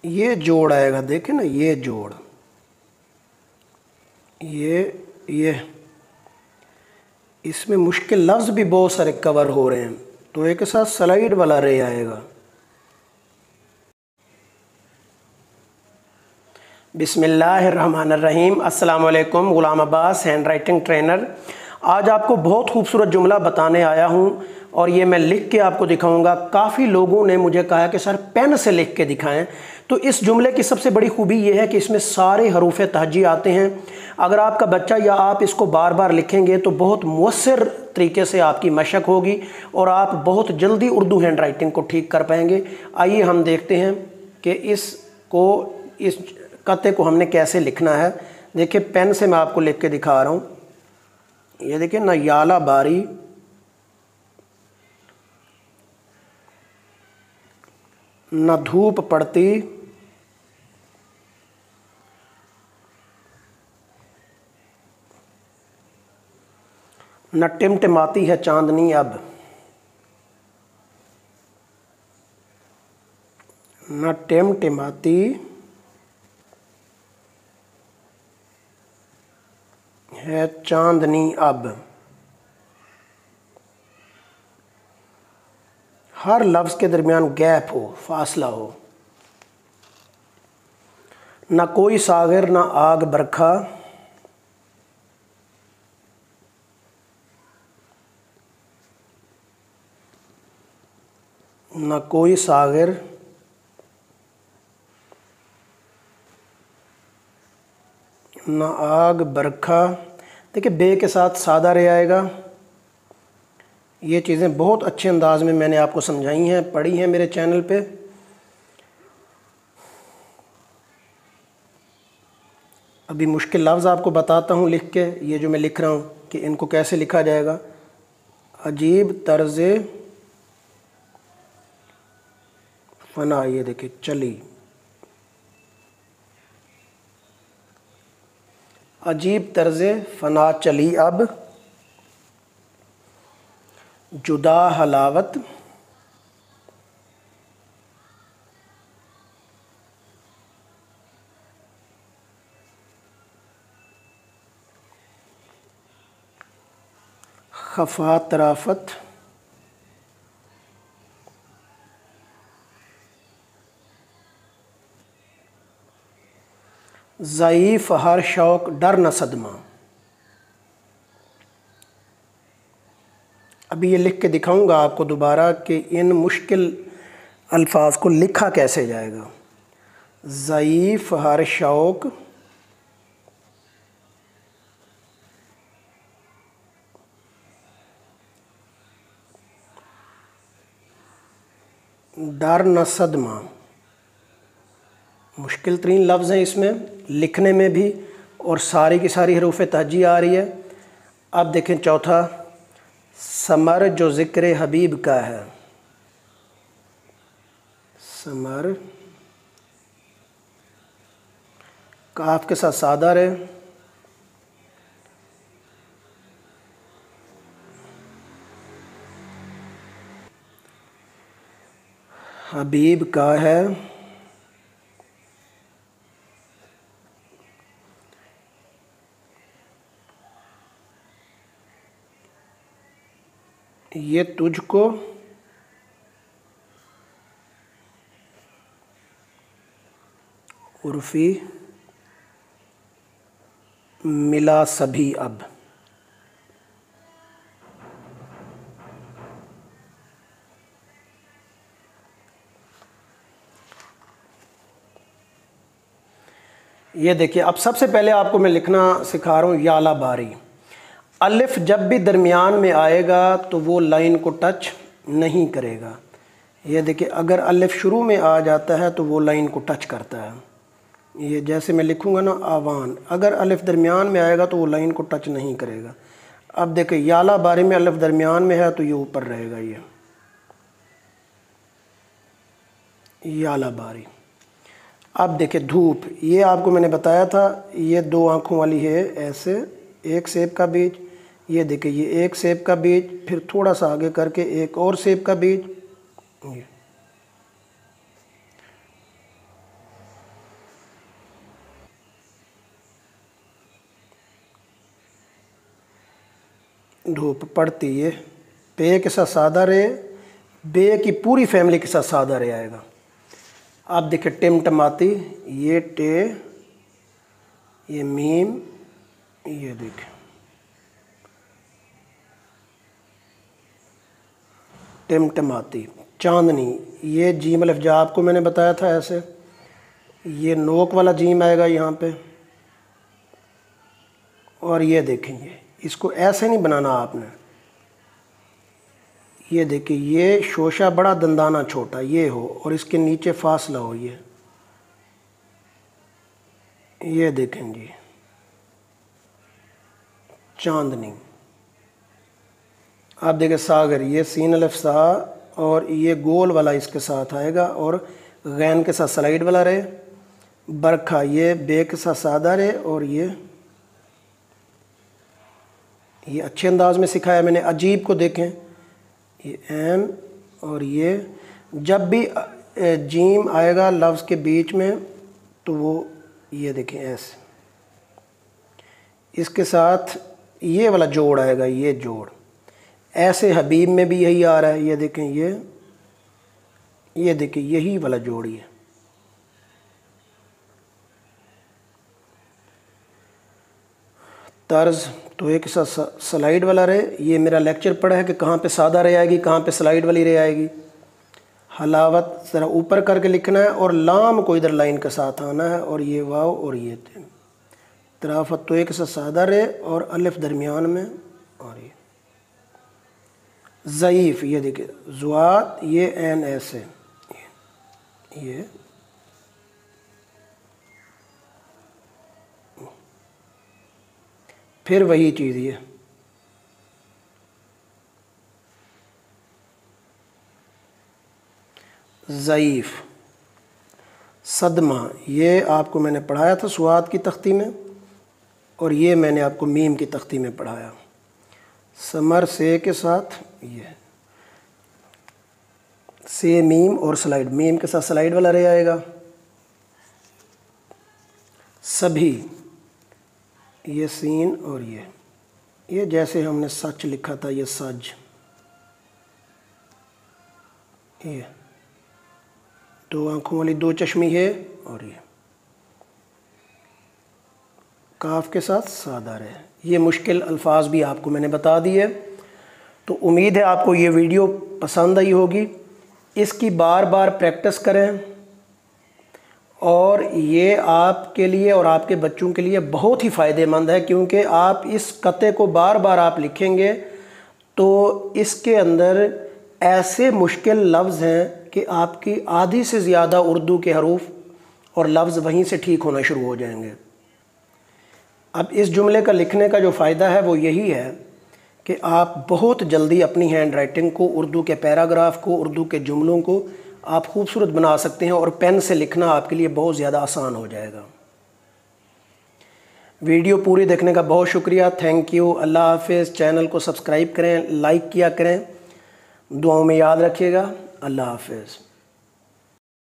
ये जोड़ आएगा, देखें ना, ये जोड़, ये इसमें मुश्किल लफ्ज़ भी बहुत सारे कवर हो रहे हैं, तो एक साथ स्लाइड वाला रे आएगा। बिस्मिल्लाहिर्रहमानिर्रहीम। अस्सलाम वालेकुम। ग़ुलाम अब्बास, हैंड राइटिंग ट्रेनर। आज आपको बहुत खूबसूरत जुमला बताने आया हूँ और ये मैं लिख के आपको दिखाऊंगा। काफ़ी लोगों ने मुझे कहा कि सर पेन से लिख के दिखाएं। तो इस जुमले की सबसे बड़ी खूबी ये है कि इसमें सारे हरूफ तहजी आते हैं। अगर आपका बच्चा या आप इसको बार बार लिखेंगे तो बहुत मुअस्सर तरीके से आपकी मशक होगी और आप बहुत जल्दी उर्दू हैंड राइटिंग को ठीक कर पाएंगे। आइए हम देखते हैं कि इस कते को हमने कैसे लिखना है। देखिए, पेन से मैं आपको लिख के दिखा रहा हूँ। ये देखिए ना, याला बारी, न धूप पड़ती, न टिमटिमाती है चांदनी अब, न टिमटिमाती है चांदनी अब। हर लफ्ज़ के दरमियान गैप हो, फासला हो। न कोई सागर न आग बरखा, न कोई सागर न आग बरखा। देखिए, बे के साथ सादा रे आएगा। ये चीज़ें बहुत अच्छे अंदाज में मैंने आपको समझाई हैं, पढ़ी हैं मेरे चैनल पे। अभी मुश्किल लफ्ज़ आपको बताता हूँ लिख के, ये जो मैं लिख रहा हूँ कि इनको कैसे लिखा जाएगा। अजीब तर्ज़े फना, ये देखिए चली, अजीब तर्ज़े फना चली अब, जुदा हलावत, खफा तराफत, ज़ईफ़ हर शौक डर न सदमा। अभी ये लिख के दिखाऊंगा आपको दोबारा कि इन मुश्किल अल्फाज को लिखा कैसे जाएगा। ज़ईफ़ हर शौक डर न सदमा। मुश्किल तरीन लफ्ज़ हैं इसमें लिखने में भी, और सारी की सारी हरूफ तहजी आ रही है। अब देखें चौथा, समर जो ज़िक्र हबीब का है, समर काफ के साथ सादा रहे, हबीब का है, ये तुझको उर्फ़ी मिला सभी अब। ये देखिए, अब सबसे पहले आपको मैं लिखना सिखा रहा हूँ याला बारी। अलिफ जब भी दरमियान में आएगा तो वो लाइन को टच नहीं करेगा। ये देखिए, अगर अलिफ शुरू में आ जाता है तो वो लाइन को टच करता है। ये जैसे मैं लिखूँगा ना, आवान, अगर अलिफ दरमियान में आएगा तो वो लाइन को टच नहीं करेगा। अब देखिए, याला बारी में अलिफ दरमियान में है तो ये ऊपर रहेगा। ये याला बारी। अब देखिए धूप, ये आपको मैंने बताया था, ये दो आँखों वाली है, ऐसे एक सेब का बीज। ये देखिए, ये एक सेब का बीज, फिर थोड़ा सा आगे करके एक और सेब का बीज। धूप पड़ती ये पे के साथ सादा रे, बे की पूरी फैमिली के साथ सादा रे आएगा। आप देखिए टिमटमाती, ये टे, ये मीम, ये देखिए टिमटमाती। चांदनी, ये जीम अलिफ जा आपको मैंने बताया था ऐसे, ये नोक वाला जीम आएगा यहाँ पे। और ये देखेंगे, इसको ऐसे नहीं बनाना आपने, ये देखिए ये शोशा बड़ा दंदाना छोटा ये हो और इसके नीचे फासला हो, ये देखें जी चांदनी। आप देखें सागर, ये सीन अलिफ सा और ये गोल वाला इसके साथ आएगा और गैन के साथ स्लाइड वाला रहे। बरखा, ये बे के साथ सादा रहे और ये अच्छे अंदाज में सिखाया मैंने। अजीब को देखें, ये एन और ये जब भी जीम आएगा लफ्ज़ के बीच में तो वो ये देखें ऐसे, इसके साथ ये वाला जोड़ आएगा, ये जोड़ ऐसे। हबीब में भी यही आ रहा है, ये देखें ये देखें यही वाला जोड़। ये तर्ज तो एक साथ स्लाइड वाला रहे। ये मेरा लेक्चर पड़ा है कि कहाँ पे सादा रह आएगी, कहाँ पे स्लाइड वाली रह आएगी। हलावत ज़रा ऊपर करके लिखना है और लाम को इधर लाइन के साथ आना है और ये वाव और ये तराफत तो एक साथ सादा रहे और अलिफ दरमियान में। और ये ज़ईफ़, ये देखिए ज़ुआत, ये एन ऐसे, ये फिर वही चीज़ ये ज़ईफ़। सदमा, ये आपको मैंने पढ़ाया था सुआद की तख्ती में और ये मैंने आपको मीम की तख्ती में पढ़ाया। समर से के साथ ये से मीम और स्लाइड, मीम के साथ स्लाइड वाला रह आएगा। सभी, ये सीन और ये जैसे हमने सच लिखा था, ये सज, ये दो आंखों वाली दो चश्मी है और ये काफ के साथ सादा रहे। ये मुश्किल अल्फाज भी आपको मैंने बता दिए। तो उम्मीद है आपको ये वीडियो पसंद आई होगी। इसकी बार बार प्रैक्टिस करें और ये आपके लिए और आपके बच्चों के लिए बहुत ही फ़ायदेमंद है, क्योंकि आप इस कते को बार बार आप लिखेंगे तो इसके अंदर ऐसे मुश्किल लफ्ज़ हैं कि आपकी आधी से ज़्यादा उर्दू के हरूफ और लफ्ज़ वहीं से ठीक होना शुरू हो जाएंगे। अब इस जुमले का लिखने का जो फ़ायदा है वो यही है कि आप बहुत जल्दी अपनी हैंड राइटिंग को, उर्दू के पैराग्राफ को, उर्दू के जुमलों को आप खूबसूरत बना सकते हैं और पेन से लिखना आपके लिए बहुत ज़्यादा आसान हो जाएगा। वीडियो पूरी देखने का बहुत शुक्रिया, थैंक यू, अल्लाह हाफ़िज़। चैनल को सब्सक्राइब करें, लाइक किया करें, दुआओं में याद रखिएगा। अल्लाह हाफ़िज़।